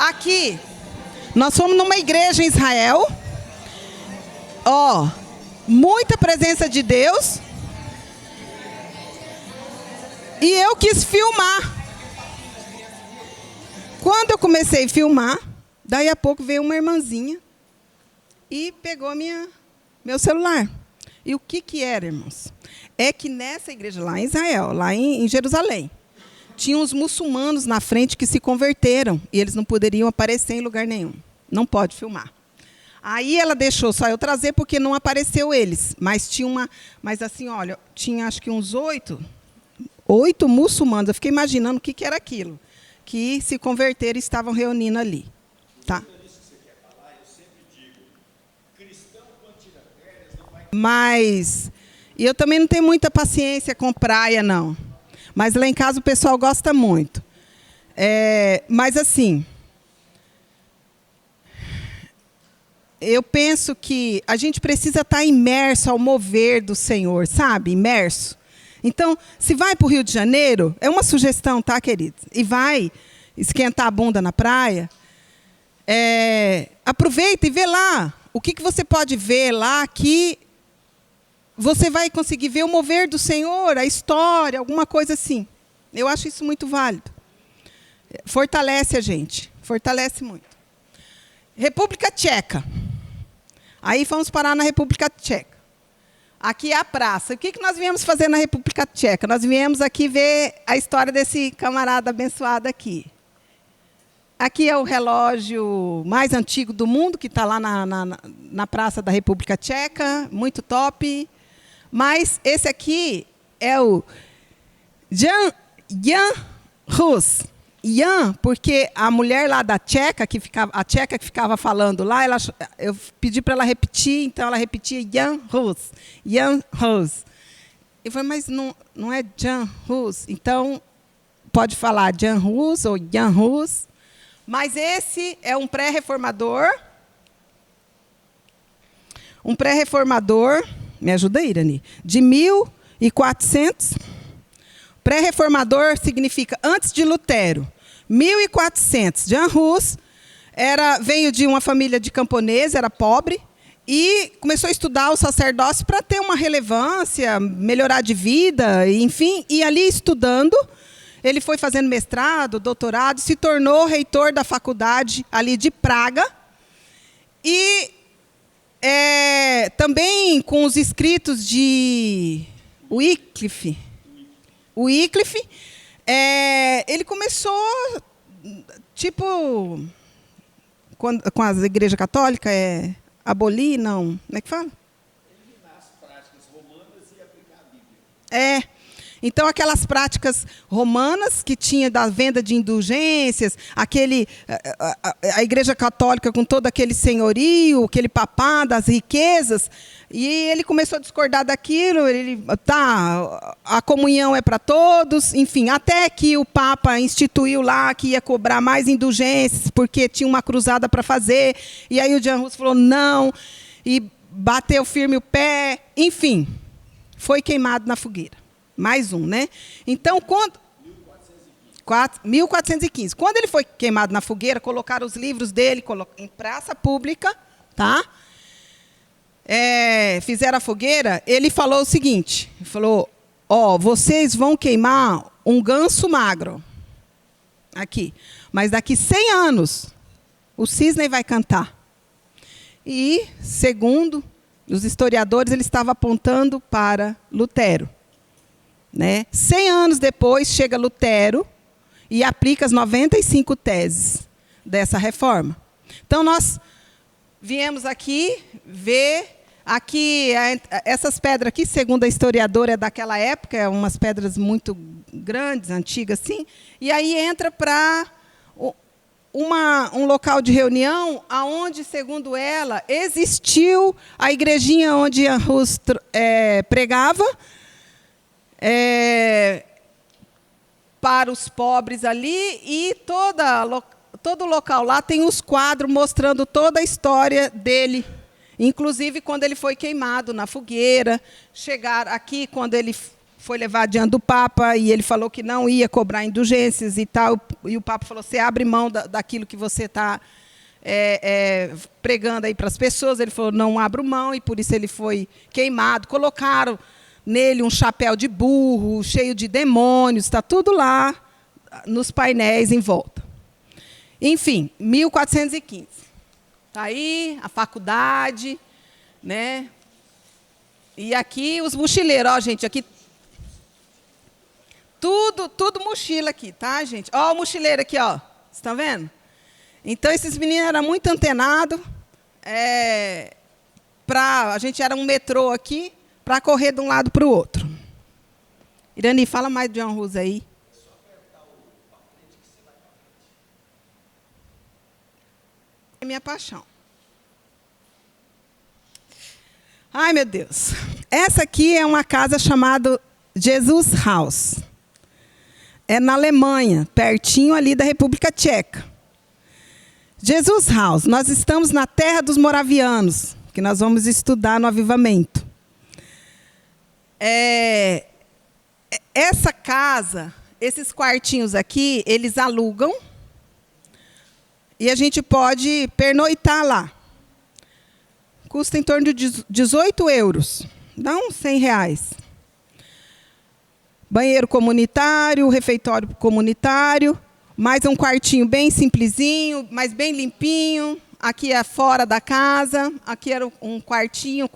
Aqui, nós fomos numa igreja em Israel. Ó, muita presença de Deus. E eu quis filmar. Quando eu comecei a filmar, daí a pouco veio uma irmãzinha e pegou meu celular. E o que era, irmãos? É que nessa igreja lá em Israel, lá em Jerusalém, tinha uns muçulmanos na frente que se converteram e eles não poderiam aparecer em lugar nenhum. Não pode filmar. Aí ela deixou só eu trazer porque não apareceu eles. Mas tinha assim, olha, tinha acho que uns 8 muçulmanos. Eu fiquei imaginando o que era aquilo. Que se converteram e estavam reunindo ali. Tá? Mas e eu também não tenho muita paciência com praia, não. Mas lá em casa o pessoal gosta muito. Mas assim, eu penso que a gente precisa estar imerso ao mover do Senhor, sabe? Imerso. Então, se vai para o Rio de Janeiro, é uma sugestão, tá, queridos? E vai esquentar a bunda na praia, aproveita e vê lá. O que você pode ver lá que você vai conseguir ver o mover do Senhor, a história, alguma coisa assim. Eu acho isso muito válido. Fortalece a gente, fortalece muito. República Tcheca. Aí fomos parar na República Tcheca. Aqui é a praça. O que nós viemos fazer na República Tcheca? Nós viemos aqui ver a história desse camarada abençoado aqui. Aqui é o relógio mais antigo do mundo, que está lá na praça da República Tcheca, muito top. Mas esse aqui é o Jan Hus. Jan, porque a mulher lá da Tcheca, a tcheca que ficava falando lá, eu pedi para ela repetir, então ela repetia Jan Hus. Jan Hus. Eu falei, mas não é Jan Hus. Então, pode falar Jan Hus ou Jan Hus. Mas esse é um pré-reformador. Um pré-reformador, me ajuda aí, Irani, de 1400. Pré-reformador significa antes de Lutero. 1400. Jan Hus veio de uma família de camponeses, era pobre, e começou a estudar o sacerdócio para ter uma relevância, melhorar de vida, enfim. E ali estudando, ele foi fazendo mestrado, doutorado, se tornou reitor da faculdade ali de Praga. E também com os escritos de Wycliffe, ele começou, tipo, com as igrejas católicas, abolir, não, como é que fala? Eliminar as práticas romanas e aplicar a Bíblia. Então, aquelas práticas romanas que tinha da venda de indulgências, a Igreja Católica com todo aquele senhorio, aquele papado, as riquezas, e ele começou a discordar daquilo, a comunhão é para todos, enfim, até que o Papa instituiu lá que ia cobrar mais indulgências, porque tinha uma cruzada para fazer, e aí o Jan Hus falou não, e bateu firme o pé, enfim, foi queimado na fogueira. Mais um, né? Então, 1415. Quando ele foi queimado na fogueira, colocaram os livros dele em praça pública, tá? Fizeram a fogueira, ele falou o seguinte, ele falou, vocês vão queimar um ganso magro, aqui, mas daqui 100 anos, o cisne vai cantar. E, segundo os historiadores, ele estava apontando para Lutero. 100 anos depois, chega Lutero e aplica as 95 teses dessa reforma. Então, nós viemos aqui ver essas pedras aqui, segundo a historiadora, é daquela época, umas pedras muito grandes, antigas, assim, e aí entra para um local de reunião, aonde, segundo ela, existiu a igrejinha onde Jan Hus pregava, para os pobres ali, e todo o local lá tem os quadros mostrando toda a história dele, inclusive quando ele foi queimado na fogueira, chegar aqui quando ele foi levado diante do Papa e ele falou que não ia cobrar indulgências e tal. E o Papa falou, você abre mão daquilo que você está pregando aí para as pessoas. Ele falou, não abro mão, e por isso ele foi queimado. Colocaram nele um chapéu de burro, cheio de demônios, está tudo lá nos painéis em volta. Enfim, 1415. Está aí a faculdade, né? E aqui os mochileiros, ó, gente, aqui tudo mochila aqui, tá, gente? Ó o mochileiro aqui, ó. Vocês estão vendo? Então, esses meninos eram muito antenados. A gente era um metrô aqui, para correr de um lado para o outro. Irani, fala mais de John Hus aí. É só apertar o para frente que você vai para frente. É minha paixão. Ai, meu Deus. Essa aqui é uma casa chamada Jesus House. É na Alemanha, pertinho ali da República Tcheca. Jesus House, nós estamos na terra dos moravianos, que nós vamos estudar no avivamento. Essa casa, esses quartinhos aqui, eles alugam e a gente pode pernoitar lá. Custa em torno de 18 euros, dá uns 100 reais. Banheiro comunitário, refeitório comunitário, mais um quartinho bem simplesinho, mas bem limpinho. Aqui é fora da casa, aqui era um quartinho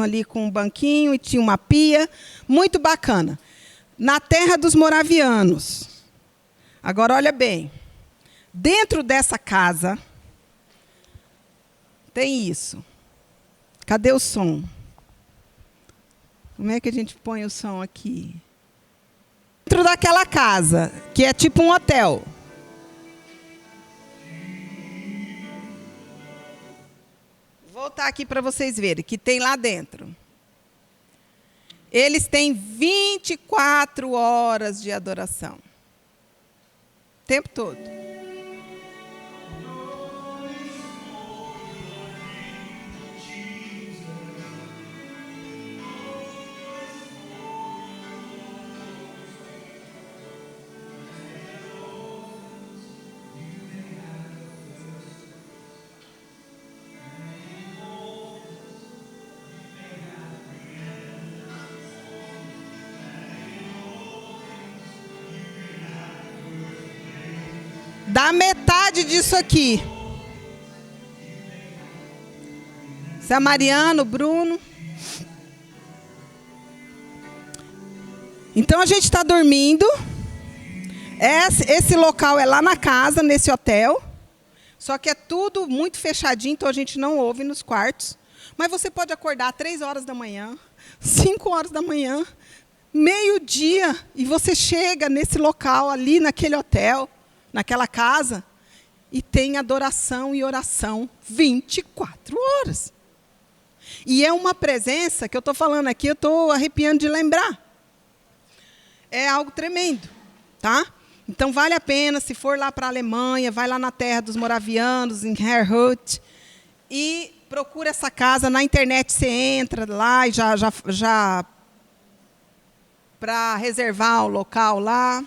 ali com um banquinho e tinha uma pia. Muito bacana. Na terra dos moravianos. Agora, olha bem. Dentro dessa casa, tem isso. Cadê o som? Como é que a gente põe o som aqui? Dentro daquela casa, que é tipo um hotel. Vou voltar aqui para vocês verem, que tem lá dentro. Eles têm 24 horas de adoração. O tempo todo. Dá metade disso aqui. Esse é a Mariana, o Bruno. Então a gente está dormindo. Esse local é lá na casa, nesse hotel. Só que é tudo muito fechadinho, então a gente não ouve nos quartos. Mas você pode acordar 3 horas da manhã, 5 horas da manhã, meio-dia, e você chega nesse local ali, naquele hotel, naquela casa, e tem adoração e oração 24 horas. E é uma presença que eu estou falando aqui, eu estou arrepiando de lembrar. É algo tremendo, tá? Então, vale a pena, se for lá para a Alemanha, vai lá na terra dos moravianos, em Herrhut, e procura essa casa. Na internet você entra lá e já para reservar o local lá.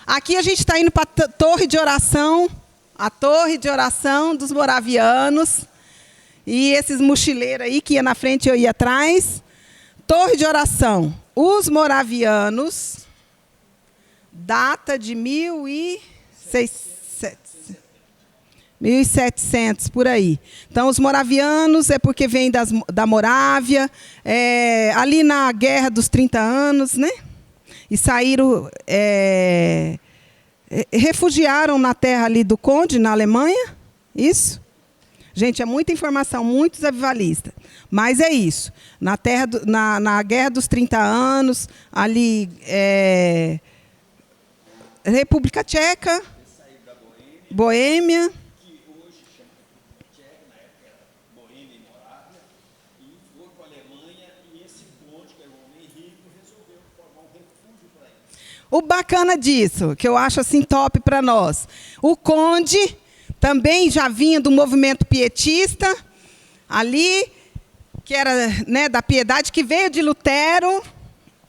Aqui a gente está indo para a torre de oração, a torre de oração dos moravianos. E esses mochileiros aí, que ia na frente e eu ia atrás. Torre de oração. Os moravianos, data de 1700, por aí. Então, os moravianos é porque vem da Morávia, ali na Guerra dos 30 anos, né? E saíram, refugiaram na terra ali do Conde, na Alemanha. Isso? Gente, é muita informação, muitos avivalistas. Mas é isso. Na Guerra dos 30 anos, ali, República Tcheca, Boêmia. Que hoje chama República Tcheca, na época era Boêmia e Morávia, e foi para a Alemanha, e esse conde, que era um homem rico, resolveu formar um refúgio para eles. O bacana disso, que eu acho assim top para nós, o conde também já vinha do movimento pietista, ali, que era, né, da piedade, que veio de Lutero,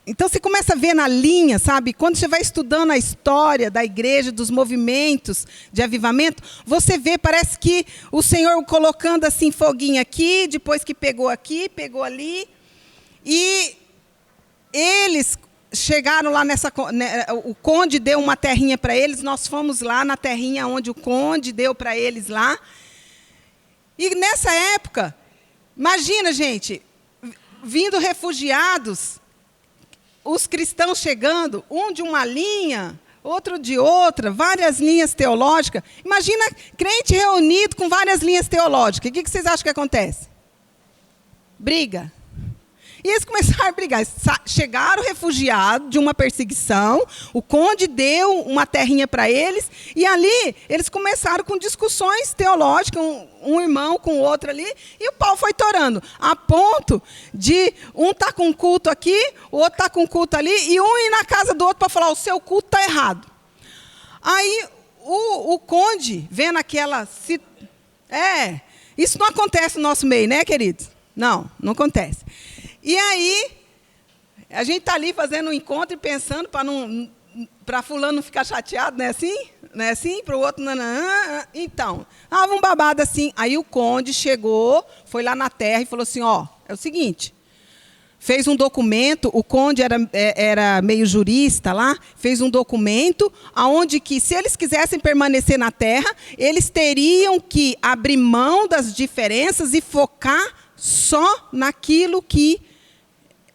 Então, você começa a ver na linha, sabe? Quando você vai estudando a história da igreja, dos movimentos de avivamento, você vê, parece que o Senhor colocando assim foguinho aqui, depois que pegou aqui, pegou ali. E eles chegaram lá o conde deu uma terrinha para eles, nós fomos lá na terrinha onde o conde deu para eles lá. E nessa época, imagina, gente, vindo refugiados, os cristãos chegando, um de uma linha, outro de outra, várias linhas teológicas. Imagina crente reunido com várias linhas teológicas. O que vocês acham que acontece? Briga. E eles começaram a brigar. Chegaram refugiados de uma perseguição, o conde deu uma terrinha para eles, e ali eles começaram com discussões teológicas, um irmão com o outro ali, e o pau foi torando, a ponto de um estar com um culto aqui, o outro estar com um culto ali, e um ir na casa do outro para falar, o seu culto está errado. Aí o conde, vendo aquela... isso não acontece no nosso meio, né, queridos? Não acontece. E aí, a gente está ali fazendo um encontro e pensando para fulano não ficar chateado, não é assim? Não é assim? Para o outro, não. Então, um babado assim. Aí o conde chegou, foi lá na terra e falou assim, é o seguinte, fez um documento, o conde era meio jurista lá, fez um documento onde que, se eles quisessem permanecer na terra, eles teriam que abrir mão das diferenças e focar só naquilo que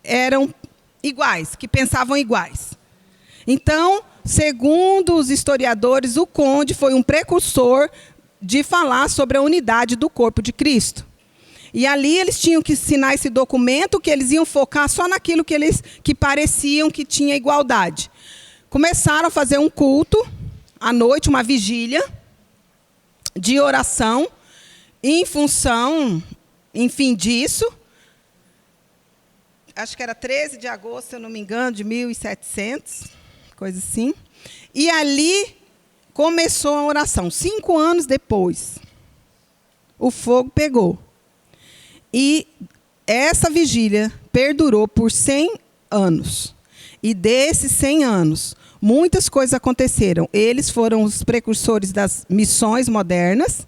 eram iguais, que pensavam iguais. Então, segundo os historiadores, o conde foi um precursor de falar sobre a unidade do corpo de Cristo. E ali eles tinham que assinar esse documento, que eles iam focar só naquilo que pareciam que tinha igualdade. Começaram a fazer um culto, à noite, uma vigília de oração, em função, enfim, disso. Acho que era 13 de agosto, se eu não me engano, de 1700, coisa assim. E ali começou a oração. 5 anos depois, o fogo pegou. E essa vigília perdurou por 100 anos. E desses 100 anos, muitas coisas aconteceram. Eles foram os precursores das missões modernas.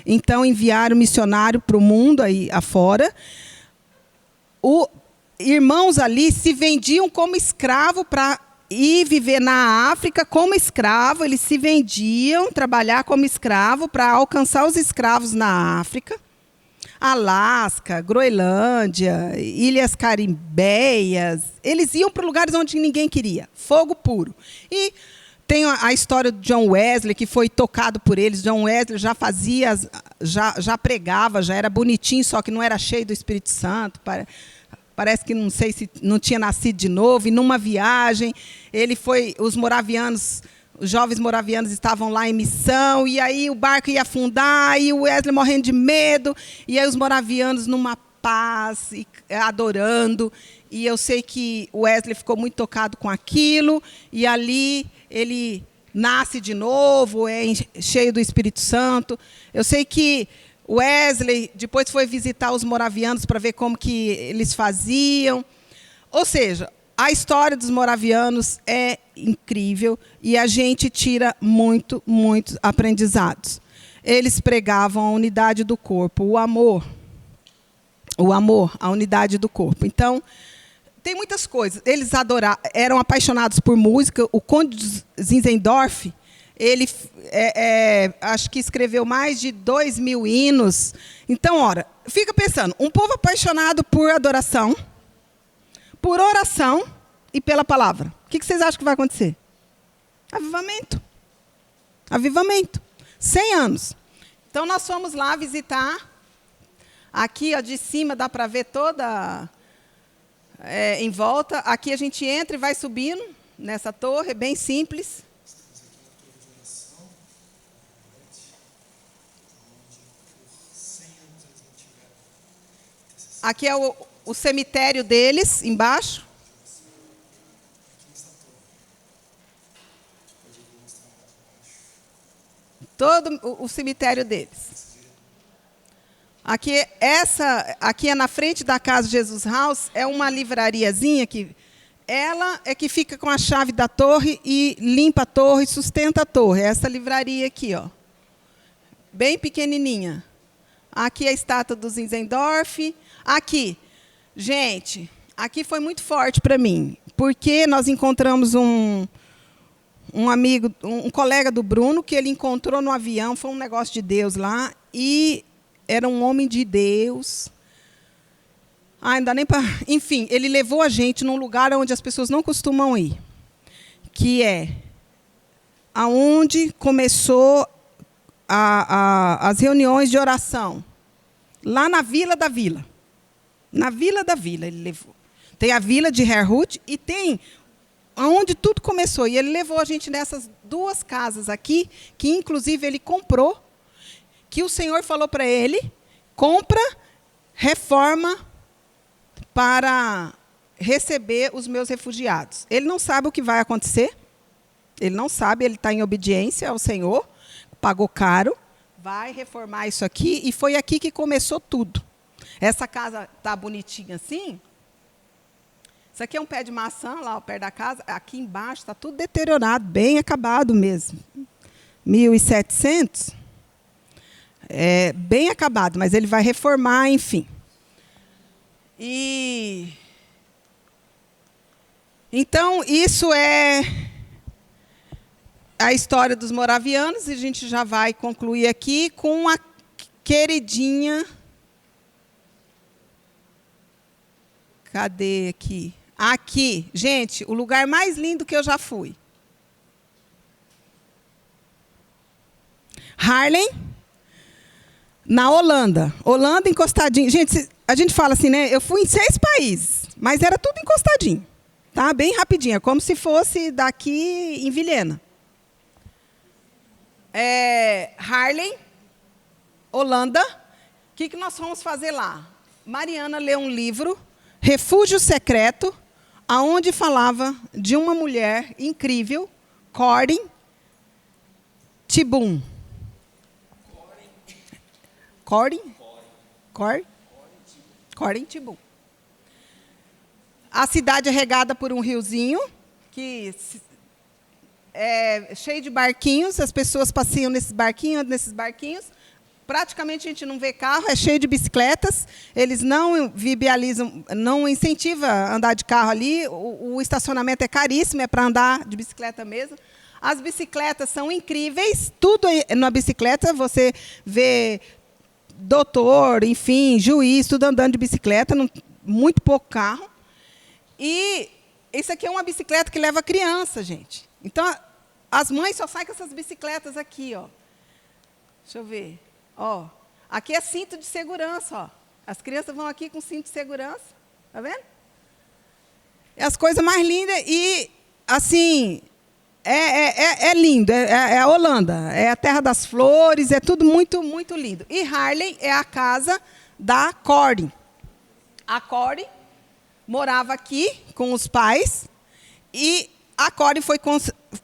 Então, enviaram missionário para o mundo aí afora. Irmãos ali se vendiam como escravo para ir viver na África como escravo. Eles se vendiam, trabalhar como escravo para alcançar os escravos na África. Alasca, Groenlândia, Ilhas Caribenhas. Eles iam para lugares onde ninguém queria. Fogo puro. E tem a história de John Wesley, que foi tocado por eles. John Wesley já fazia, já pregava, já era bonitinho, só que não era cheio do Espírito Santo. Parece que não sei se não tinha nascido de novo. E numa viagem, os jovens moravianos estavam lá em missão, e aí o barco ia afundar, e o Wesley morrendo de medo, e aí os moravianos numa paz, adorando. E eu sei que o Wesley ficou muito tocado com aquilo, e ali ele nasce de novo, é cheio do Espírito Santo. Eu sei que Wesley depois foi visitar os moravianos para ver como que eles faziam. Ou seja, a história dos moravianos é incrível e a gente tira muitos aprendizados. Eles pregavam a unidade do corpo, o amor, a unidade do corpo. Então, tem muitas coisas. Eles eram apaixonados por música. O Conde Zinzendorf, ele acho que escreveu mais de 2.000 hinos. Então, fica pensando, um povo apaixonado por adoração, por oração e pela palavra. O que vocês acham que vai acontecer? Avivamento. Avivamento. 100 anos. Então, nós fomos lá visitar. Aqui, de cima, dá para ver toda em volta. Aqui a gente entra e vai subindo nessa torre, é bem simples. Aqui é o cemitério deles, embaixo. Todo o cemitério deles. Aqui é na frente da casa Jesus House, é uma livrariazinha que ela é que fica com a chave da torre e limpa a torre, sustenta a torre. Essa livraria aqui, ó, bem pequenininha. Aqui a estátua do Zinzendorf. Aqui, gente, aqui foi muito forte para mim, porque nós encontramos um amigo, um colega do Bruno, que ele encontrou no avião, foi um negócio de Deus lá, e era um homem de Deus. Ah, não dá nem para... Enfim, ele levou a gente num lugar onde as pessoas não costumam ir, que é aonde começou as reuniões de oração, lá na Vila da Vila. Na Vila da Vila ele levou. Tem a Vila de Herrhut e tem onde tudo começou. E ele levou a gente nessas duas casas aqui, que inclusive ele comprou, que o Senhor falou para ele, compra, reforma para receber os meus refugiados. Ele não sabe o que vai acontecer, ele não sabe, ele está em obediência ao Senhor, pagou caro, vai reformar isso aqui, e foi aqui que começou tudo. Essa casa está bonitinha assim. Isso aqui é um pé de maçã, lá perto da casa. Aqui embaixo está tudo deteriorado, bem acabado mesmo. 1700. É bem acabado, mas ele vai reformar, enfim. Então, isso é a história dos moravianos, e a gente já vai concluir aqui com a queridinha... Cadê aqui? Aqui, gente, o lugar mais lindo que eu já fui. Haarlem, na Holanda. Holanda encostadinho. Gente, a gente fala assim, né? Eu fui em 6 países, mas era tudo encostadinho. Tá? Bem rapidinho, como se fosse daqui em Vilhena. Haarlem, Holanda. O que nós fomos fazer lá? Mariana leu um livro, Refúgio Secreto, aonde falava de uma mulher incrível, Corrie ten Boom. Corrie ten Boom. A cidade é regada por um riozinho, que é cheio de barquinhos, as pessoas passeiam nesses barquinhos, andam nesses barquinhos. Praticamente a gente não vê carro, é cheio de bicicletas. Eles não viabilizam, não incentivam a andar de carro ali. O estacionamento é caríssimo, é para andar de bicicleta mesmo. As bicicletas são incríveis, tudo na bicicleta. Você vê doutor, enfim, juiz, tudo andando de bicicleta, muito pouco carro. E isso aqui é uma bicicleta que leva criança, gente. Então, as mães só saem com essas bicicletas aqui, ó. Deixa eu ver. Ó, aqui é cinto de segurança, ó. As crianças vão aqui com cinto de segurança, tá vendo? É as coisas mais lindas e, assim, é lindo. É a Holanda, é a terra das flores, é tudo muito, muito lindo. E Haarlem é a casa da Corrie. A Corrie morava aqui com os pais e a Corrie foi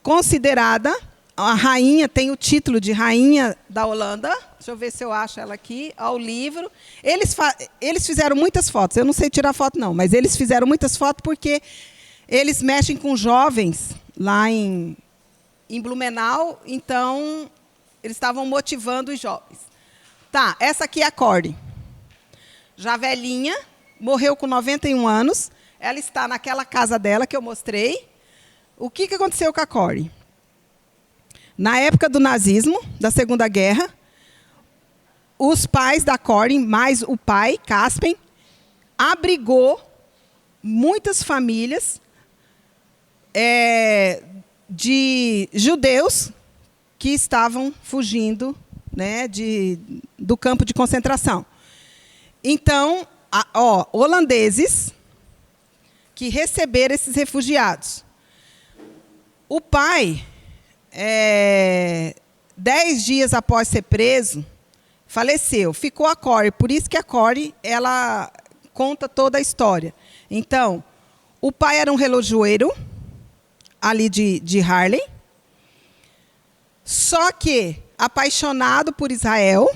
considerada a rainha, tem o título de rainha da Holanda. Deixa eu ver se eu acho ela aqui, ao livro. Eles fizeram muitas fotos, eu não sei tirar foto não, mas eles fizeram muitas fotos porque eles mexem com jovens lá em Blumenau, então eles estavam motivando os jovens. Tá, essa aqui é a Corrie. Já velhinha, morreu com 91 anos, ela está naquela casa dela que eu mostrei. O que aconteceu com a Corrie? Na época do nazismo, da Segunda Guerra, os pais da Corrie, mais o pai, Caspen, abrigou muitas famílias de judeus que estavam fugindo, né, do campo de concentração. Então, holandeses que receberam esses refugiados. O pai... 10 dias após ser preso, faleceu. Ficou a Corrie. Por isso que a Corrie, ela conta toda a história. Então, o pai era um relojoeiro, ali de Haarlem, só que apaixonado por Israel.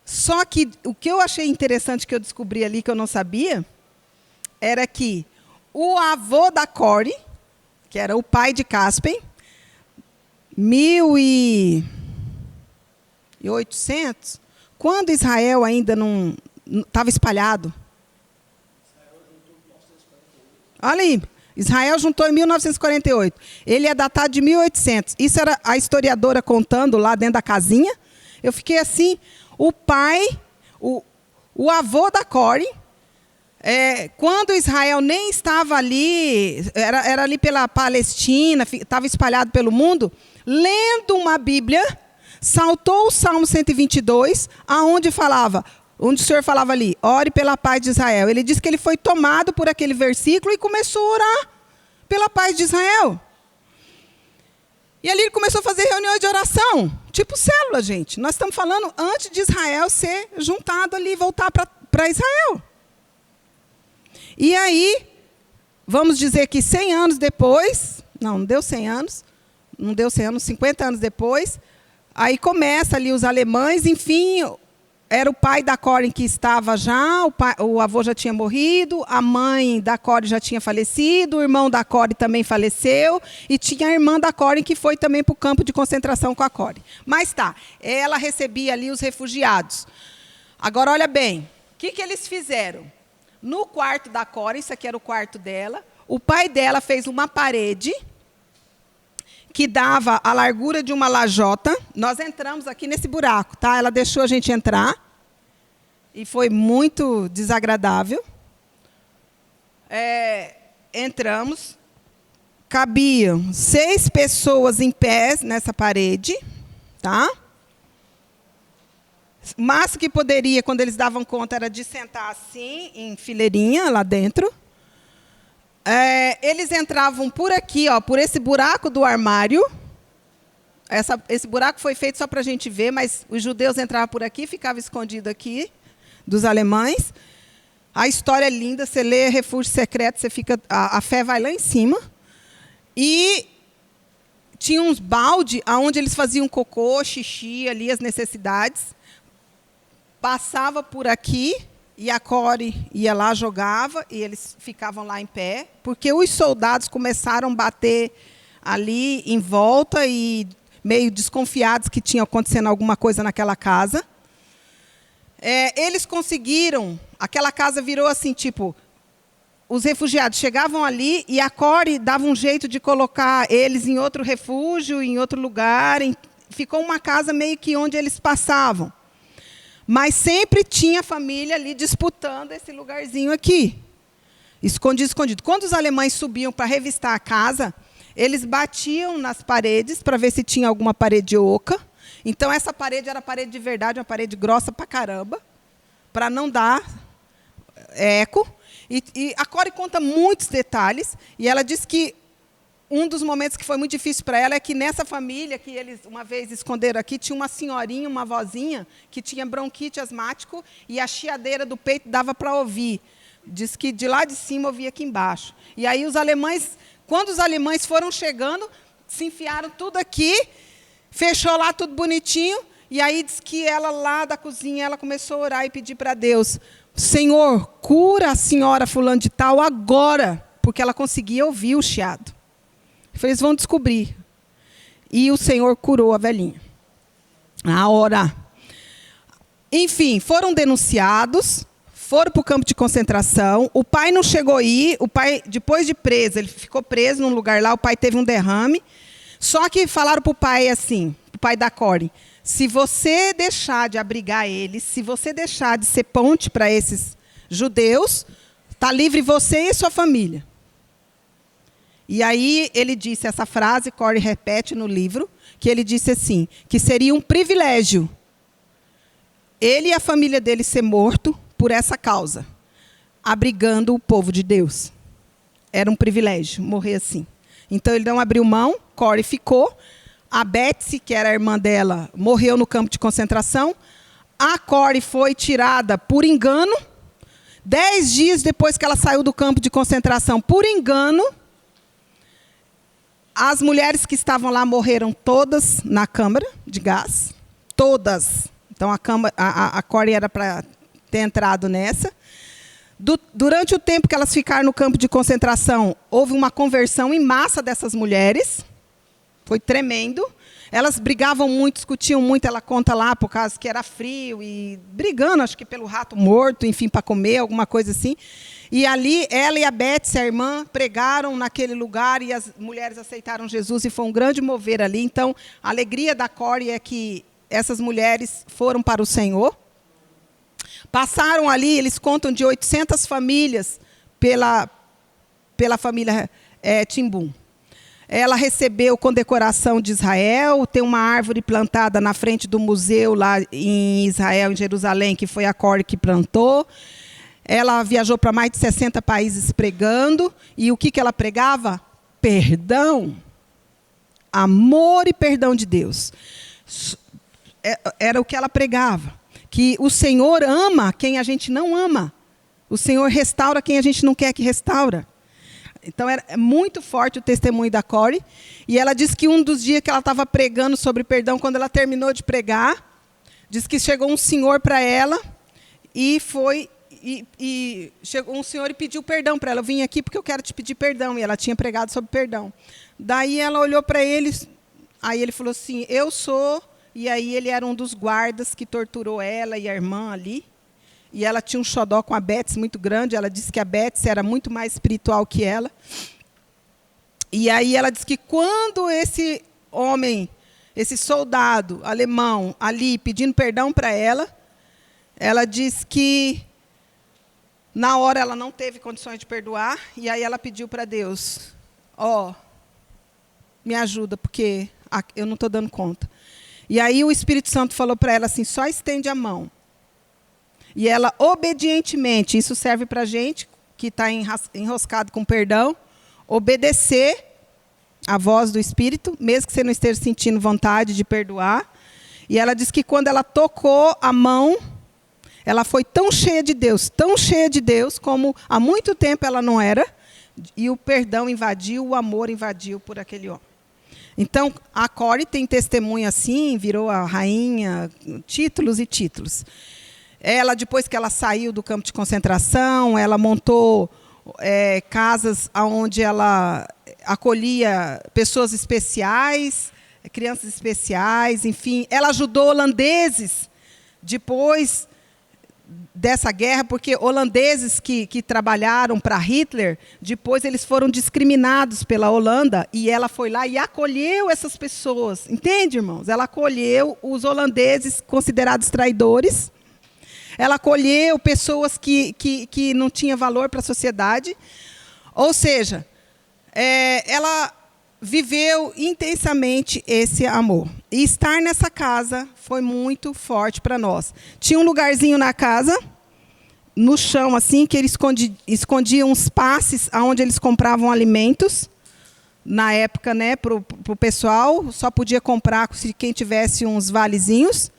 Só que o que eu achei interessante, que eu descobri ali, que eu não sabia, era que o avô da Core, que era o pai de Caspen, 1800, quando Israel ainda não estava espalhado. Olha aí, Israel juntou em 1948. Ele é datado de 1800. Isso era a historiadora contando lá dentro da casinha. Eu fiquei assim, o pai, o avô da Core, quando Israel nem estava ali, era ali pela Palestina, estava espalhado pelo mundo, lendo uma Bíblia, saltou o Salmo 122, onde o Senhor falava ali, ore pela paz de Israel. Ele disse que ele foi tomado por aquele versículo e começou a orar pela paz de Israel. E ali ele começou a fazer reuniões de oração, tipo célula, gente. Nós estamos falando antes de Israel ser juntado ali e voltar para Israel. E aí, vamos dizer que 100 anos depois, não deu 100 anos, 50 anos depois, aí começa ali os alemães, enfim, era o pai da Core que estava já, o avô já tinha morrido, a mãe da Core já tinha falecido, o irmão da Core também faleceu, e tinha a irmã da Core que foi também para o campo de concentração com a Core. Mas tá, ela recebia ali os refugiados. Agora, olha bem, o que eles fizeram? No quarto da Core, isso aqui era o quarto dela, o pai dela fez uma parede que dava a largura de uma lajota. Nós entramos aqui nesse buraco, tá? Ela deixou a gente entrar e foi muito desagradável. Entramos, cabiam 6 pessoas em pé nessa parede, tá? O máximo que poderia, quando eles davam conta, era de sentar assim, em fileirinha, lá dentro. Eles entravam por aqui, ó, por esse buraco do armário. Esse buraco foi feito só para a gente ver, mas os judeus entravam por aqui, ficavam escondidos aqui, dos alemães. A história é linda, você lê Refúgio Secreto, você fica, a fé vai lá em cima. E tinha uns balde onde eles faziam cocô, xixi, ali as necessidades. Passava por aqui, e a Core ia lá, jogava, e eles ficavam lá em pé, porque os soldados começaram a bater ali em volta, e meio desconfiados que tinha acontecendo alguma coisa naquela casa. Eles conseguiram, aquela casa virou assim, tipo, os refugiados chegavam ali, e a Core dava um jeito de colocar eles em outro refúgio, em outro lugar, ficou uma casa meio que onde eles passavam. Mas sempre tinha família ali disputando esse lugarzinho aqui. Escondido, escondido. Quando os alemães subiam para revistar a casa, eles batiam nas paredes para ver se tinha alguma parede oca. Então, essa parede era parede de verdade, uma parede grossa pra caramba, para não dar eco. E a Core conta muitos detalhes, e ela diz que um dos momentos que foi muito difícil para ela é que nessa família, que eles uma vez esconderam aqui, tinha uma senhorinha, uma vozinha, que tinha bronquite asmático, e a chiadeira do peito dava para ouvir. Diz que de lá de cima ouvia aqui embaixo. E aí os alemães, quando os alemães foram chegando, se enfiaram tudo aqui, fechou lá tudo bonitinho, e aí diz que ela lá da cozinha, ela começou a orar e pedir para Deus, Senhor, cura a senhora fulano de tal agora, porque ela conseguia ouvir o chiado. Eles vão descobrir. E o Senhor curou a velhinha. A hora. Enfim, foram denunciados, foram para o campo de concentração. O pai não chegou aí. O pai, depois de preso, ele ficou preso num lugar lá. O pai teve um derrame. Só que falaram para o pai assim, o pai da Core, se você deixar de abrigar eles, se você deixar de ser ponte para esses judeus, está livre você e sua família. E aí ele disse essa frase, Core repete no livro, que ele disse assim, que seria um privilégio ele e a família dele ser morto por essa causa, abrigando o povo de Deus. Era um privilégio morrer assim. Então ele não abriu mão, Core ficou, a Betsy, que era a irmã dela, morreu no campo de concentração, a Core foi tirada por engano, 10 dias depois que ela saiu do campo de concentração, por engano. As mulheres que estavam lá morreram todas na câmara de gás. Todas. Então, a Core era para ter entrado nessa. Durante o tempo que elas ficaram no campo de concentração, houve uma conversão em massa dessas mulheres. Foi tremendo. Elas brigavam muito, discutiam muito, ela conta lá, por causa que era frio, e brigando, acho que pelo rato morto, enfim, para comer, alguma coisa assim. E ali, ela e a Betsy, a irmã, pregaram naquele lugar, e as mulheres aceitaram Jesus, e foi um grande mover ali. Então, a alegria da Corey é que essas mulheres foram para o Senhor. Passaram ali, eles contam de 800 famílias pela família Timbum. Ela recebeu condecoração de Israel, tem uma árvore plantada na frente do museu lá em Israel, em Jerusalém, que foi a Corey que plantou. Ela viajou para mais de 60 países pregando. E o que ela pregava? Perdão. Amor e perdão de Deus. Era o que ela pregava. Que o Senhor ama quem a gente não ama. O Senhor restaura quem a gente não quer que restaura. Então, é muito forte o testemunho da Corey. E ela disse que um dos dias que ela estava pregando sobre perdão, quando ela terminou de pregar, disse que chegou um senhor para ela e chegou um senhor e pediu perdão para ela. Eu vim aqui porque eu quero te pedir perdão. E ela tinha pregado sobre perdão. Daí ela olhou para ele, aí ele falou assim, eu sou... E aí ele era um dos guardas que torturou ela e a irmã ali. E ela tinha um xodó com a Betsy muito grande. Ela disse que a Betsy era muito mais espiritual que ela. E aí ela disse que quando esse homem, esse soldado alemão ali pedindo perdão para ela disse que na hora ela não teve condições de perdoar. E aí ela pediu para Deus, me ajuda, porque eu não estou dando conta. E aí o Espírito Santo falou para ela assim, só estende a mão. E ela, obedientemente, isso serve para a gente, que está enroscado com perdão, obedecer a voz do Espírito, mesmo que você não esteja sentindo vontade de perdoar. E ela diz que quando ela tocou a mão, ela foi tão cheia de Deus, como há muito tempo ela não era, e o perdão invadiu, o amor invadiu por aquele homem. Então, a Corey tem testemunho assim, virou a rainha, títulos e títulos. Ela, depois que ela saiu do campo de concentração, ela montou casas onde ela acolhia pessoas especiais, crianças especiais, enfim. Ela ajudou holandeses depois dessa guerra, porque holandeses que trabalharam para Hitler, depois eles foram discriminados pela Holanda, e ela foi lá e acolheu essas pessoas. Entende, irmãos? Ela acolheu os holandeses considerados traidores. Ela acolheu pessoas que não tinham valor para a sociedade. Ou seja, ela viveu intensamente esse amor. E estar nessa casa foi muito forte para nós. Tinha um lugarzinho na casa, no chão, assim, que eles escondiam uns passes onde eles compravam alimentos. Na época, né, para o pessoal, só podia comprar se quem tivesse uns valezinhos.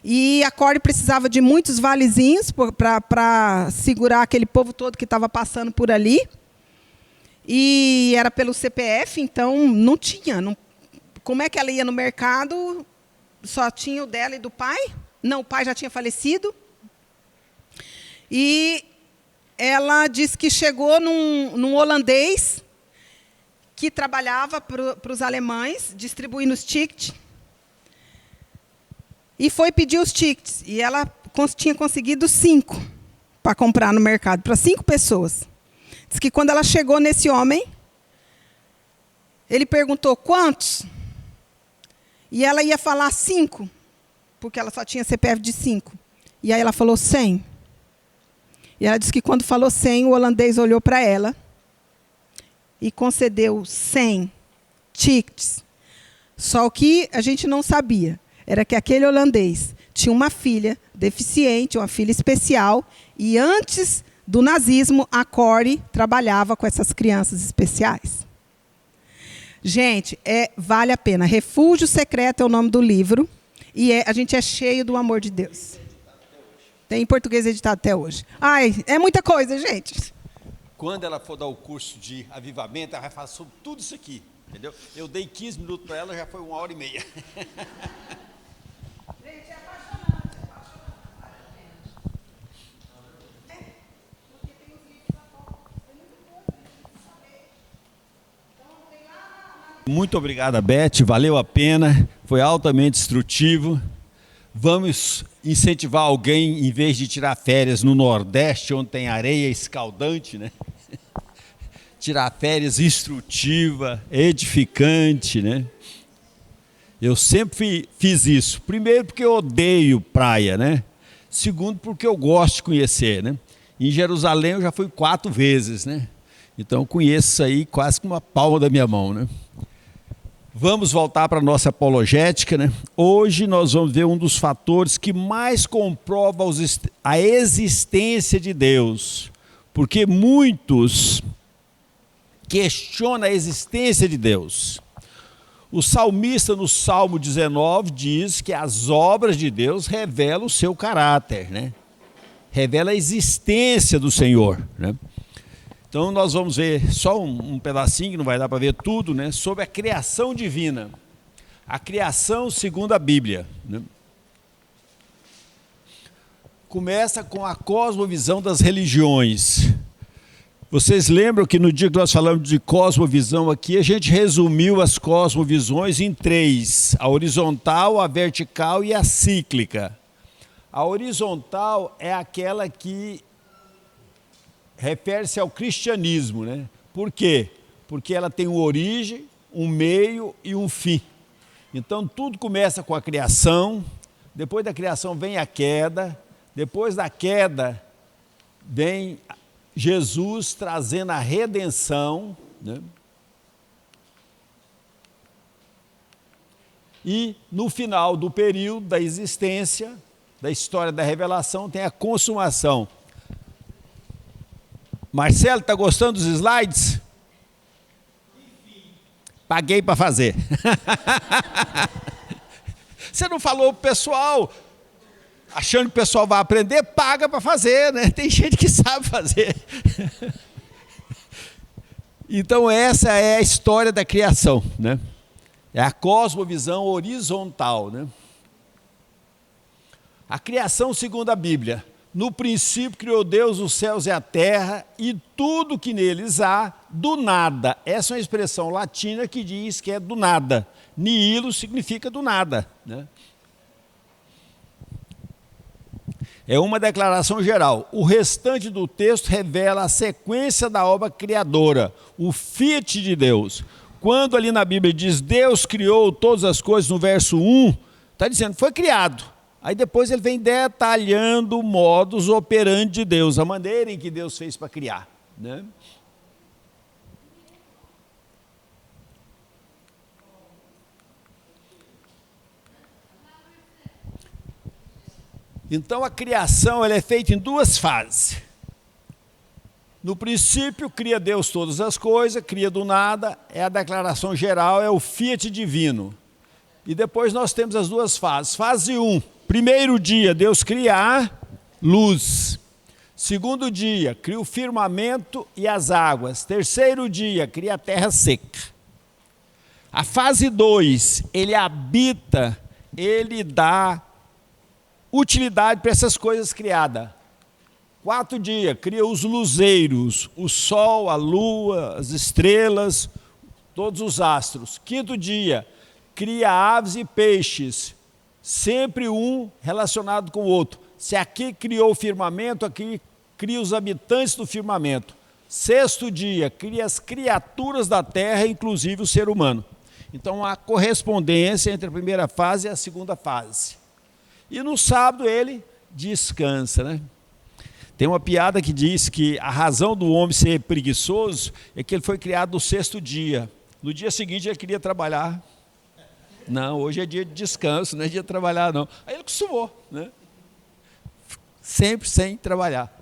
E a Corey precisava de muitos valezinhos para segurar aquele povo todo que estava passando por ali. E era pelo CPF, então não tinha. Como é que ela ia no mercado? Só tinha o dela e do pai. Não, o pai já tinha falecido. E ela disse que chegou num holandês que trabalhava para os alemães, distribuindo os tickets. E foi pedir os tickets. E ela tinha conseguido 5 para comprar no mercado, para 5 pessoas. Diz que quando ela chegou nesse homem, ele perguntou quantos? E ela ia falar 5, porque ela só tinha CPF de 5. E aí ela falou 100. E ela disse que quando falou 100, o holandês olhou para ela e concedeu 100 tickets. Só que a gente não sabia. Era que aquele holandês tinha uma filha deficiente, uma filha especial, e antes do nazismo, a Corey trabalhava com essas crianças especiais. Gente, vale a pena. Refúgio Secreto é o nome do livro, e a gente é cheio do amor de Deus. Tem em português editado até hoje. Ai, é muita coisa, gente. Quando ela for dar o curso de avivamento, ela vai falar sobre tudo isso aqui, entendeu? Eu dei 15 minutos para ela, já foi 1h30. Muito obrigado, Beth, valeu a pena, foi altamente instrutivo. Vamos incentivar alguém, em vez de tirar férias no Nordeste, onde tem areia escaldante, né? Tirar férias instrutiva, edificante, né? Eu sempre fiz isso. Primeiro porque eu odeio praia, né? Segundo porque eu gosto de conhecer, né? Em Jerusalém eu já fui 4 vezes, né? Então eu conheço isso aí quase com uma palma da minha mão, né? Vamos voltar para a nossa apologética, né? Hoje nós vamos ver um dos fatores que mais comprova a existência de Deus. Porque muitos questionam a existência de Deus. O salmista no Salmo 19 diz que as obras de Deus revelam o seu caráter, né? Revela a existência do Senhor, né? Então nós vamos ver só um pedacinho, que não vai dar para ver tudo, né? Sobre a criação divina. A criação segundo a Bíblia, né? Começa com a cosmovisão das religiões. Vocês lembram que no dia que nós falamos de cosmovisão aqui, a gente resumiu as cosmovisões em 3. A horizontal, a vertical e a cíclica. A horizontal é aquela que refere-se ao cristianismo, né? Por quê? Porque ela tem uma origem, um meio e um fim. Então tudo começa com a criação, depois da criação vem a queda, depois da queda vem Jesus trazendo a redenção, né? E no final do período da existência, da história da revelação, tem a consumação. Marcelo, está gostando dos slides? Paguei para fazer. Você não falou para o pessoal, achando que o pessoal vai aprender, paga para fazer, né? Tem gente que sabe fazer. Então essa é a história da criação, né? É a cosmovisão horizontal, né? A criação segundo a Bíblia. No princípio criou Deus os céus e a terra e tudo que neles há, do nada. Essa é uma expressão latina que diz que é do nada. Nihilo significa do nada, né? É uma declaração geral. O restante do texto revela a sequência da obra criadora, o fiat de Deus. Quando ali na Bíblia diz Deus criou todas as coisas, no verso 1, está dizendo foi criado. Aí depois ele vem detalhando o modus operandi de Deus, a maneira em que Deus fez para criar, né? Então a criação ela é feita em 2 fases. No princípio cria Deus todas as coisas, cria do nada, é a declaração geral, é o fiat divino. E depois nós temos as 2 fases. Fase 1, primeiro dia, Deus cria a luz. Segundo dia, cria o firmamento e as águas. Terceiro dia, cria a terra seca. A fase 2, ele habita, ele dá utilidade para essas coisas criadas. 4 dias, cria os luzeiros, o sol, a lua, as estrelas, todos os astros. 5º dia, cria aves e peixes, sempre um relacionado com o outro. Se aqui criou o firmamento, aqui cria os habitantes do firmamento. 6º dia, cria as criaturas da terra, inclusive o ser humano. Então há correspondência entre a primeira fase e a segunda fase. E no sábado ele descansa, né? Tem uma piada que diz que a razão do homem ser preguiçoso é que ele foi criado no 6º dia. No dia seguinte ele queria trabalhar. Não, hoje é dia de descanso, não é dia de trabalhar não. Aí ele acostumou, né? Sempre sem trabalhar.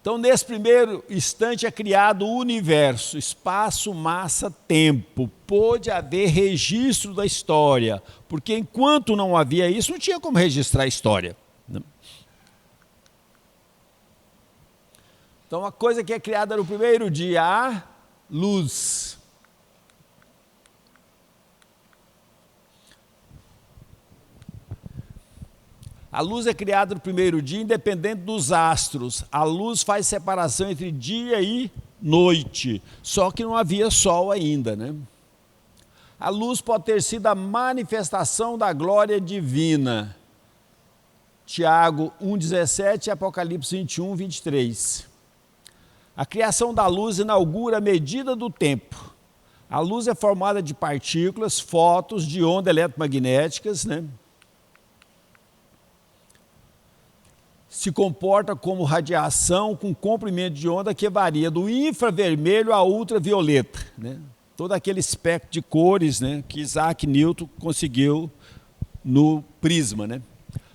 Então, nesse primeiro instante é criado o universo, espaço, massa, tempo. Pôde haver registro da história, porque enquanto não havia isso, não tinha como registrar a história. Então, a coisa que é criada no primeiro dia, a luz. A luz é criada no primeiro dia, independente dos astros. A luz faz separação entre dia e noite, só que não havia sol ainda, né? A luz pode ter sido a manifestação da glória divina. Tiago 1,17 e Apocalipse 21, 23. A criação da luz inaugura a medida do tempo. A luz é formada de partículas, fótons de ondas eletromagnéticas, né? Se comporta como radiação com comprimento de onda que varia do infravermelho a ultravioleta, né? Todo aquele espectro de cores, né, que Isaac Newton conseguiu no prisma, né?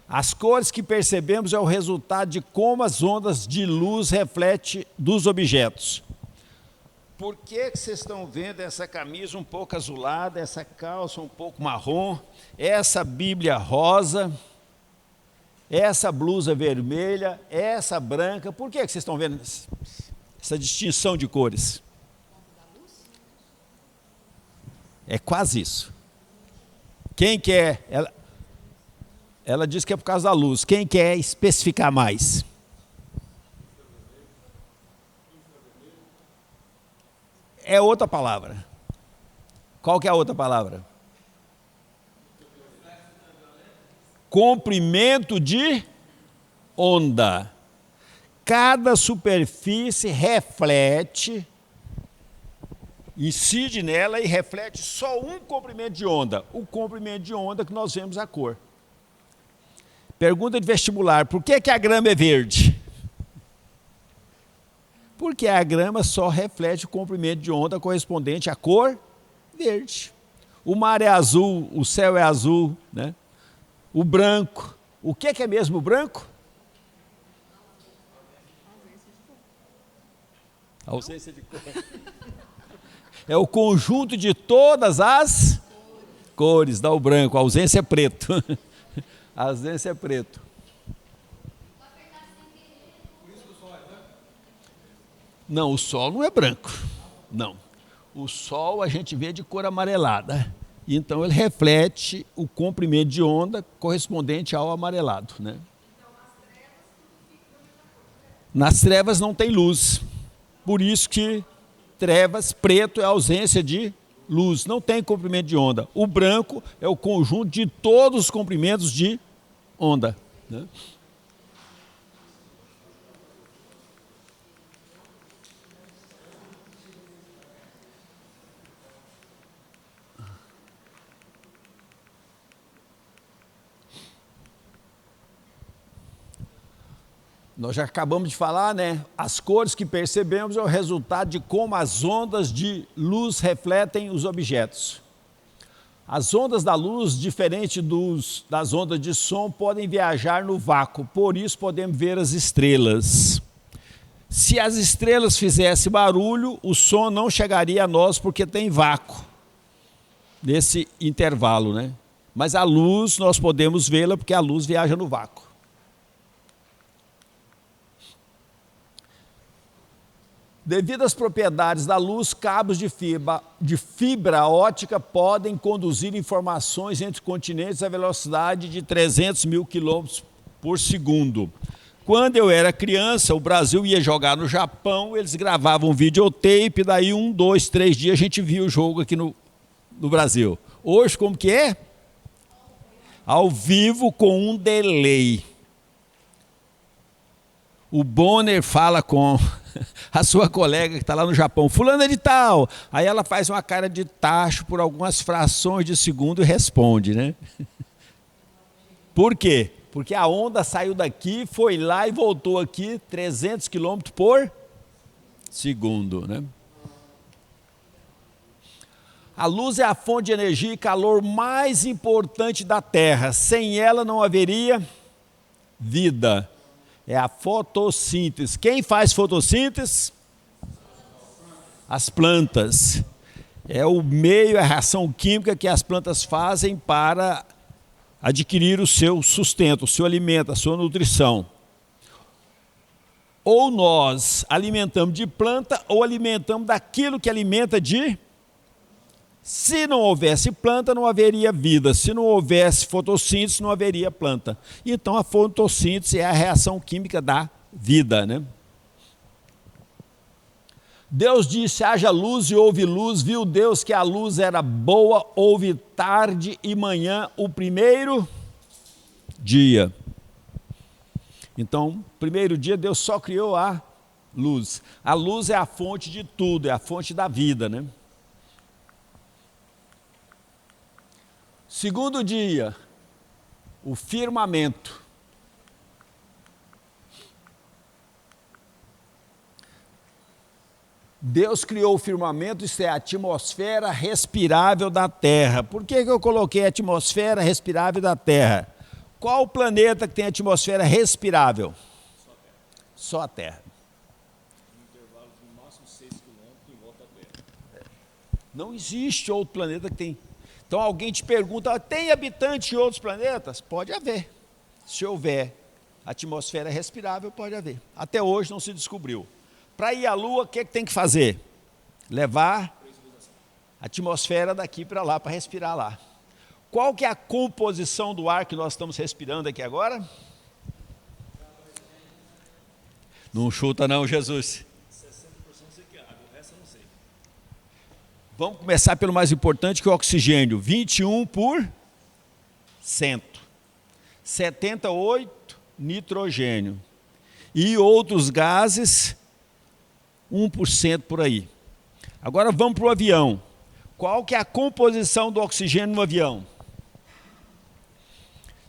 As cores que percebemos é o resultado de como as ondas de luz refletem dos objetos. Por que vocês estão vendo essa camisa um pouco azulada, essa calça um pouco marrom, essa Bíblia rosa, essa blusa vermelha, essa branca? Por que vocês estão vendo essa distinção de cores? É quase isso. Quem quer? Ela diz que é por causa da luz. Quem quer especificar mais? É outra palavra. Qual que é a outra palavra? Comprimento de onda. Cada superfície reflete, incide nela e reflete só um comprimento de onda. O comprimento de onda que nós vemos a cor. Pergunta de vestibular: por que a grama é verde? Porque a grama só reflete o comprimento de onda correspondente à cor verde. O mar é azul, o céu é azul, né? O branco. O que é mesmo o branco? A ausência de cor. É o conjunto de todas as cores, dá o branco. A ausência é preto. A ausência é preto. Não, o sol não é branco. Não. O sol a gente vê de cor amarelada. Então ele reflete o comprimento de onda correspondente ao amarelado, né? Nas trevas não tem luz. Por isso que trevas, preto, é a ausência de luz. Não tem comprimento de onda. O branco é o conjunto de todos os comprimentos de onda, né? Nós já acabamos de falar, né? As cores que percebemos é o resultado de como as ondas de luz refletem os objetos. As ondas da luz, diferente das ondas de som, podem viajar no vácuo, por isso podemos ver as estrelas. Se as estrelas fizessem barulho, o som não chegaria a nós porque tem vácuo nesse intervalo, né? Mas a luz nós podemos vê-la porque a luz viaja no vácuo. Devido às propriedades da luz, cabos de fibra ótica podem conduzir informações entre continentes a velocidade de 300 mil quilômetros por segundo. Quando eu era criança, o Brasil ia jogar no Japão, eles gravavam videotape, daí 1, 2, 3 dias a gente via o jogo aqui no Brasil. Hoje, como que é? Ao vivo com um delay. O Bonner fala com a sua colega que está lá no Japão, fulana de tal, aí ela faz uma cara de tacho por algumas frações de segundo e responde, né? Por quê? Porque a onda saiu daqui, foi lá e voltou aqui 300 quilômetros por segundo, né? A luz é a fonte de energia e calor mais importante da Terra. Sem ela não haveria vida. É a fotossíntese. Quem faz fotossíntese? As plantas. É o meio, a reação química que as plantas fazem para adquirir o seu sustento, o seu alimento, a sua nutrição. Ou nós alimentamos de planta ou alimentamos daquilo que alimenta de... Se não houvesse planta, não haveria vida. Se não houvesse fotossíntese, não haveria planta. Então, a fotossíntese é a reação química da vida, né? Deus disse, haja luz e houve luz, viu Deus que a luz era boa, houve tarde e manhã o primeiro dia. Então, primeiro dia Deus só criou a luz. A luz é a fonte de tudo, é a fonte da vida, né? Segundo dia, o firmamento. Deus criou o firmamento, isso é a atmosfera respirável da Terra. Por que eu coloquei a atmosfera respirável da Terra? Qual o planeta que tem atmosfera respirável? Só a Terra. Um intervalo de no máximo 6 quilômetros em volta da Terra. Não existe outro planeta que tem. Então alguém te pergunta, tem habitante em outros planetas? Pode haver. Se houver atmosfera respirável, pode haver. Até hoje não se descobriu. Para ir à Lua, o que tem que fazer? Levar a atmosfera daqui para lá, para respirar lá. Qual que é a composição do ar que nós estamos respirando aqui agora? Não chuta não, Jesus. 60% é água, o resto eu não sei. Vamos começar pelo mais importante, que é o oxigênio. 21%. 78% nitrogênio. E outros gases, 1% por aí. Agora vamos para o avião. Qual que é a composição do oxigênio no avião?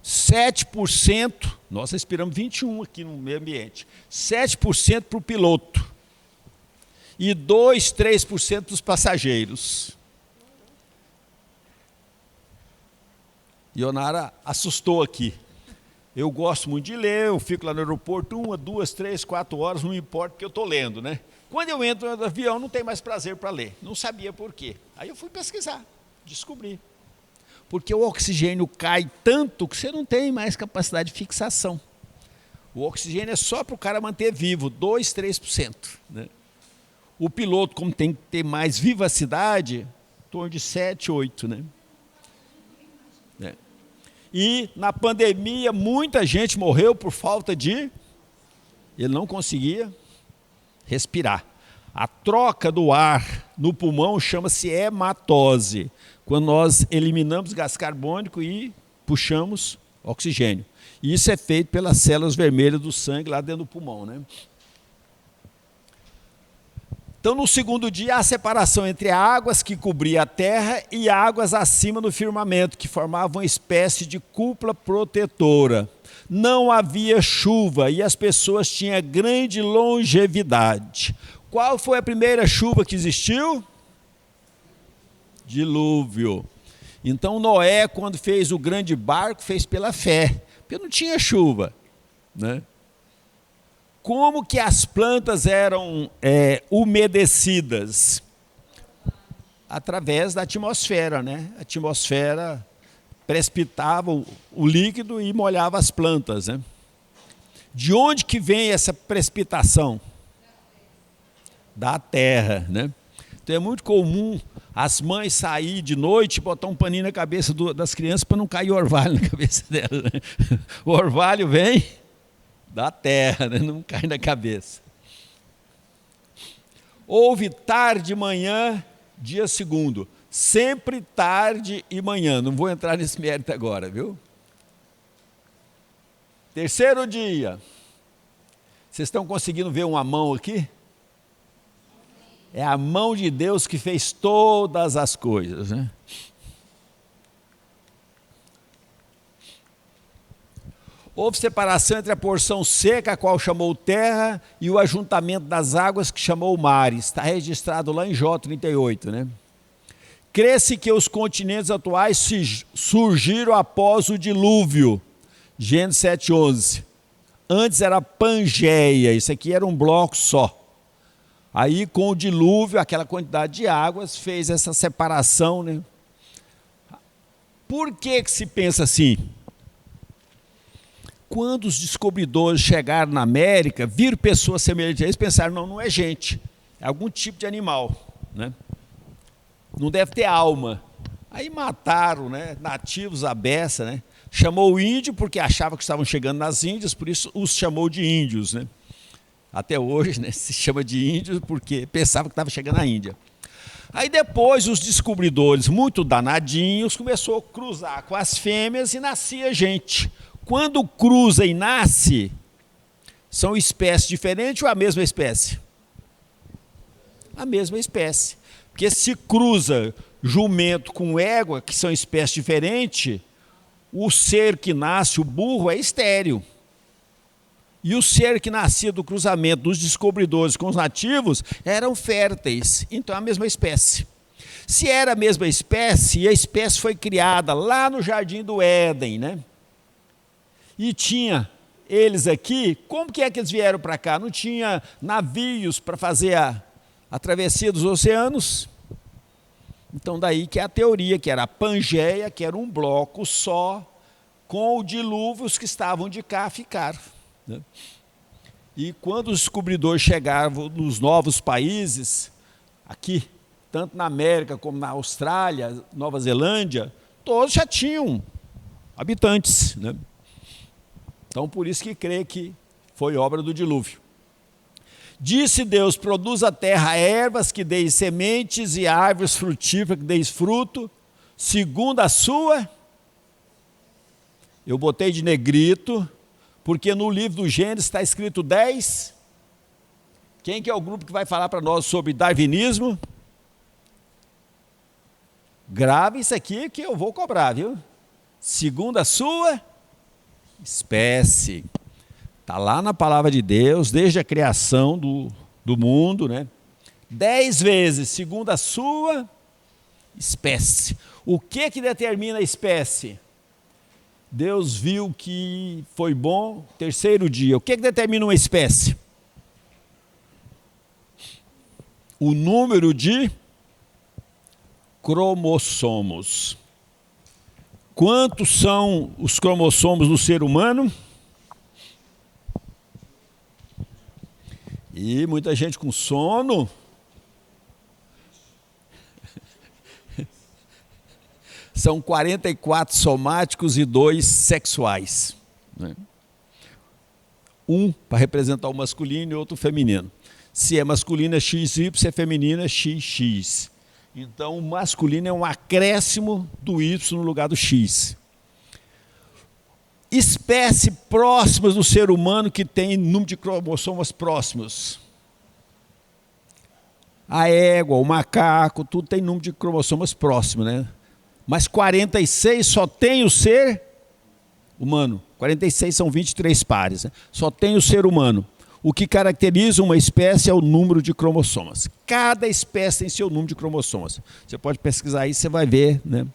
7%, nós respiramos 21% aqui no meio ambiente. 7% para o piloto. E 2%, 3% para os passageiros. Ionara assustou aqui. Eu gosto muito de ler, eu fico lá no aeroporto 1, 2, 3, 4 horas, não importa porque eu estou lendo, né? Quando eu entro no avião, não tem mais prazer para ler. Não sabia por quê. Aí eu fui pesquisar, descobri. Porque o oxigênio cai tanto que você não tem mais capacidade de fixação. O oxigênio é só para o cara manter vivo, 2, 3%. Né? O piloto, como tem que ter mais vivacidade, em torno de 7, 8%. Né? E na pandemia, muita gente morreu por falta de... Ele não conseguia respirar. A troca do ar no pulmão chama-se hematose, quando nós eliminamos gás carbônico e puxamos oxigênio. E isso é feito pelas células vermelhas do sangue lá dentro do pulmão, né? Então, no segundo dia, há a separação entre águas que cobriam a terra e águas acima do firmamento, que formavam uma espécie de cúpula protetora. Não havia chuva e as pessoas tinham grande longevidade. Qual foi a primeira chuva que existiu? Dilúvio. Então Noé, quando fez o grande barco, fez pela fé, porque não tinha chuva, né? Como que as plantas eram umedecidas? Através da atmosfera, né? A atmosfera precipitava o líquido e molhava as plantas, né? De onde que vem essa precipitação? Da terra, né? Então é muito comum as mães saírem de noite e botar um paninho na cabeça das crianças para não cair orvalho na cabeça delas, né? O orvalho vem da terra, né? Não cai na cabeça. Houve tarde e manhã, dia segundo. Sempre tarde e manhã. Não vou entrar nesse mérito agora, viu? Terceiro dia. Vocês estão conseguindo ver uma mão aqui? É a mão de Deus que fez todas as coisas, né? Houve separação entre a porção seca, a qual chamou terra, e o ajuntamento das águas, que chamou mares. Está registrado lá em Jó 38, né? Crê-se que os continentes atuais surgiram após o dilúvio. Gênesis 7:11. Antes era Pangeia, isso aqui era um bloco só. Aí, com o dilúvio, aquela quantidade de águas fez essa separação, né? Por que se pensa assim? Quando os descobridores chegaram na América, viram pessoas semelhantes a eles, pensaram, não é gente, é algum tipo de animal, né? Não deve ter alma. Aí mataram, né, nativos à beça, né? Chamou o índio porque achava que estavam chegando nas Índias, por isso os chamou de índios, né? Até hoje, né, se chama de índio porque pensava que estava chegando à Índia. Aí depois os descobridores, muito danadinhos, começou a cruzar com as fêmeas e nascia gente. Quando cruza e nasce, são espécies diferentes ou a mesma espécie? A mesma espécie. Porque se cruza jumento com égua, que são espécies diferentes, o ser que nasce, o burro, é estéril. E o ser que nascia do cruzamento dos descobridores com os nativos eram férteis. Então é a mesma espécie. Se era a mesma espécie, e a espécie foi criada lá no Jardim do Éden, né? E tinha eles aqui, como que é que eles vieram para cá? Não tinha navios para fazer a travessia dos oceanos? Então daí que é a teoria, que era a Pangeia, que era um bloco só, com o dilúvio, os que estavam de cá ficaram. Né? E quando os descobridores chegavam nos novos países, aqui, tanto na América como na Austrália, Nova Zelândia, todos já tinham habitantes. Né? Então, por isso que crê que foi obra do dilúvio. Disse Deus, produz a terra ervas que deem sementes e árvores frutíferas que deem fruto, segundo a sua. Eu botei de negrito, porque no livro do Gênesis está escrito 10. Quem que é o grupo que vai falar para nós sobre darwinismo? Grave isso aqui que eu vou cobrar, viu? Segundo a sua espécie. Está lá na palavra de Deus, desde a criação do mundo, né? 10 vezes, segundo a sua espécie. O que determina a espécie? Deus viu que foi bom, terceiro dia. O que determina uma espécie? O número de cromossomos. Quantos são os cromossomos do ser humano? E muita gente com sono. São 44 somáticos e 2 sexuais. Né? Um para representar o masculino e outro o feminino. Se é masculino é XY, se é feminino é XX. Então o masculino é um acréscimo do Y no lugar do X. Espécie próximas do ser humano que tem número de cromossomos próximos. A égua, o macaco, tudo tem número de cromossomos próximos, né? Mas 46 só tem o ser humano. 46 são 23 pares, né? Só tem o ser humano. O que caracteriza uma espécie é o número de cromossomas. Cada espécie tem seu número de cromossomas. Você pode pesquisar aí, você vai ver, né?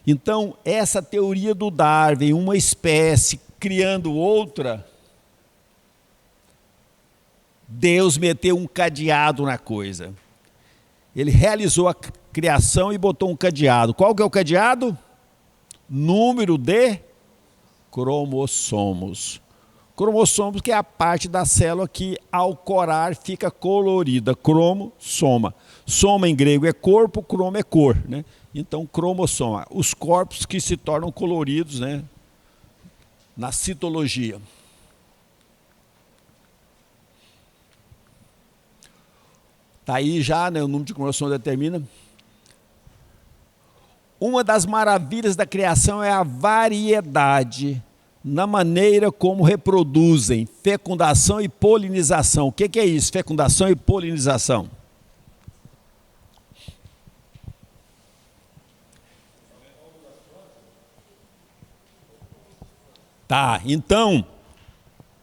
Então, essa teoria do Darwin, uma espécie criando outra, Deus meteu um cadeado na coisa. Ele realizou a criação e botou um cadeado. Qual que é o cadeado? Número de cromossomos. Cromossomos, que é a parte da célula que ao corar fica colorida. Cromo, soma. Soma em grego é corpo, cromo é cor, né? Então, cromossoma. Os corpos que se tornam coloridos, né? Na citologia. Está aí já, né? O número de cromossomos determina. Uma das maravilhas da criação é a variedade na maneira como reproduzem, fecundação e polinização. O que é isso? Fecundação e polinização. Tá, então,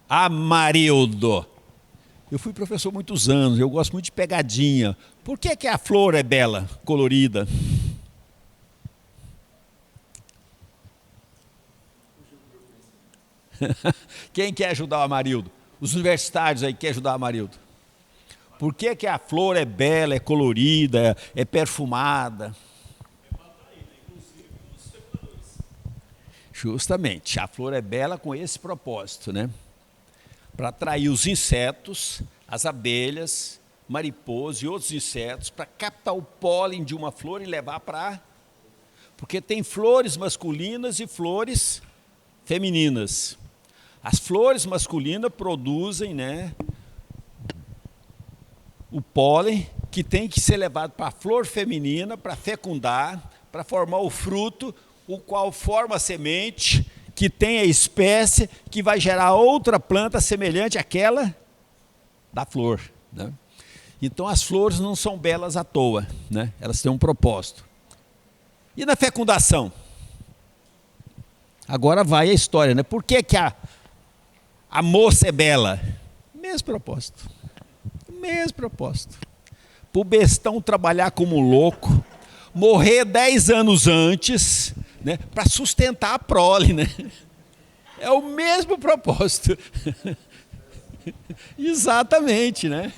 Amarildo. Eu fui professor há muitos anos, eu gosto muito de pegadinha. Por que a flor é bela, colorida? Quem quer ajudar o Amarildo? Os universitários aí querem ajudar o Amarildo. Por que a flor é bela, é colorida, é perfumada? Justamente, a flor é bela com esse propósito, né? Para atrair os insetos, as abelhas, mariposas e outros insetos, para captar o pólen de uma flor e levar para... Porque tem flores masculinas e flores femininas. As flores masculinas produzem, né, o pólen, que tem que ser levado para a flor feminina, para fecundar, para formar o fruto, o qual forma a semente, que tem a espécie, que vai gerar outra planta semelhante àquela da flor, né? Então as flores não são belas à toa, né? Elas têm um propósito. E na fecundação? Agora vai a história, né? Por que a moça é bela? Mesmo propósito. Mesmo propósito. Para o bestão trabalhar como louco, morrer 10 anos antes, né? Para sustentar a prole, né? É o mesmo propósito. Exatamente, né?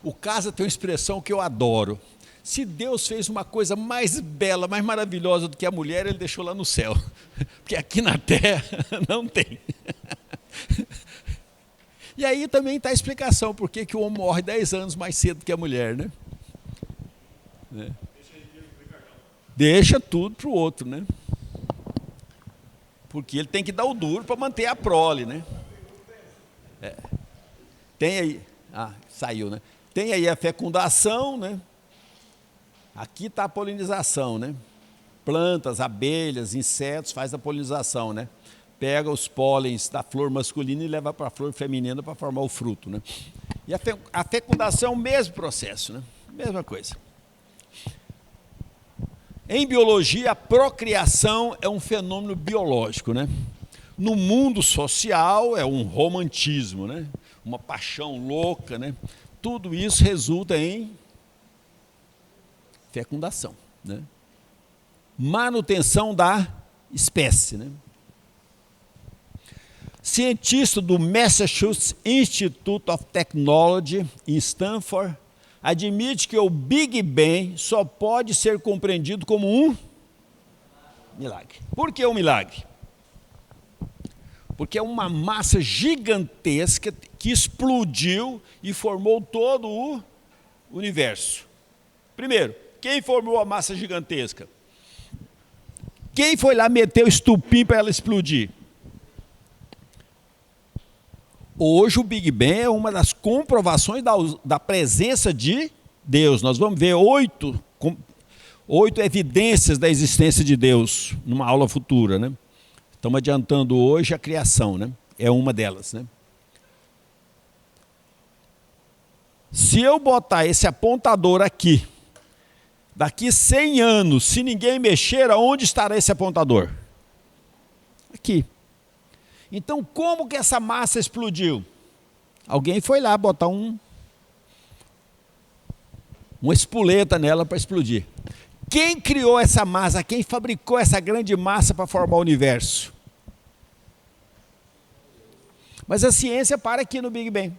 O Casa tem uma expressão que eu adoro. Se Deus fez uma coisa mais bela, mais maravilhosa do que a mulher, Ele deixou lá no céu. Porque aqui na terra não tem. E aí também está a explicação por que o homem morre 10 anos mais cedo que a mulher, né? Deixa tudo para o outro, né? Porque ele tem que dar o duro para manter a prole, né? Tem aí, saiu, né? Tem aí a fecundação, né? Aqui está a polinização, né? Plantas, abelhas, insetos, faz a polinização, né? Pega os pólens da flor masculina e leva para a flor feminina para formar o fruto, né? E a fecundação é o mesmo processo, né? Mesma coisa. Em biologia, a procriação é um fenômeno biológico, né? No mundo social é um romantismo, né? Uma paixão louca, né? Tudo isso resulta em fecundação, né? Manutenção da espécie, né? Cientista do Massachusetts Institute of Technology em Stanford admite que o Big Bang só pode ser compreendido como um milagre. Por que um milagre? Porque é uma massa gigantesca que explodiu e formou todo o universo. Primeiro, quem formou a massa gigantesca? Quem foi lá meter o estupim para ela explodir? Hoje o Big Bang é uma das comprovações da presença de Deus. Nós vamos ver 8 evidências da existência de Deus numa aula futura, né? Estamos adiantando hoje a criação, né? É uma delas, né? Se eu botar esse apontador aqui, daqui 100 anos, se ninguém mexer, aonde estará esse apontador? Aqui. Então, como que essa massa explodiu? Alguém foi lá botar uma espoleta nela para explodir. Quem criou essa massa? Quem fabricou essa grande massa para formar o universo? Mas a ciência para aqui no Big Bang.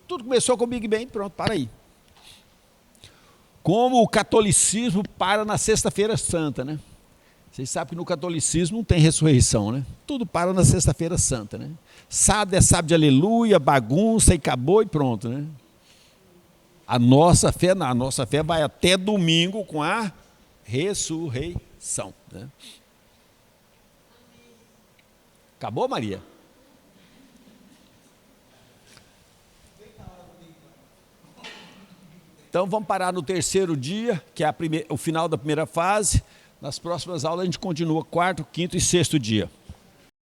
Tudo começou com o Big Bang, pronto, para aí. Como o catolicismo para na Sexta-feira Santa, né? Vocês sabem que no catolicismo não tem ressurreição, né? Tudo para na Sexta-feira Santa, né? Sábado é sábado de aleluia, bagunça e acabou e pronto, né? A nossa fé vai até domingo com a ressurreição, né? Acabou, Maria? Então vamos parar no terceiro dia, que é o final da primeira fase. Nas próximas aulas a gente continua quarto, quinto e sexto dia.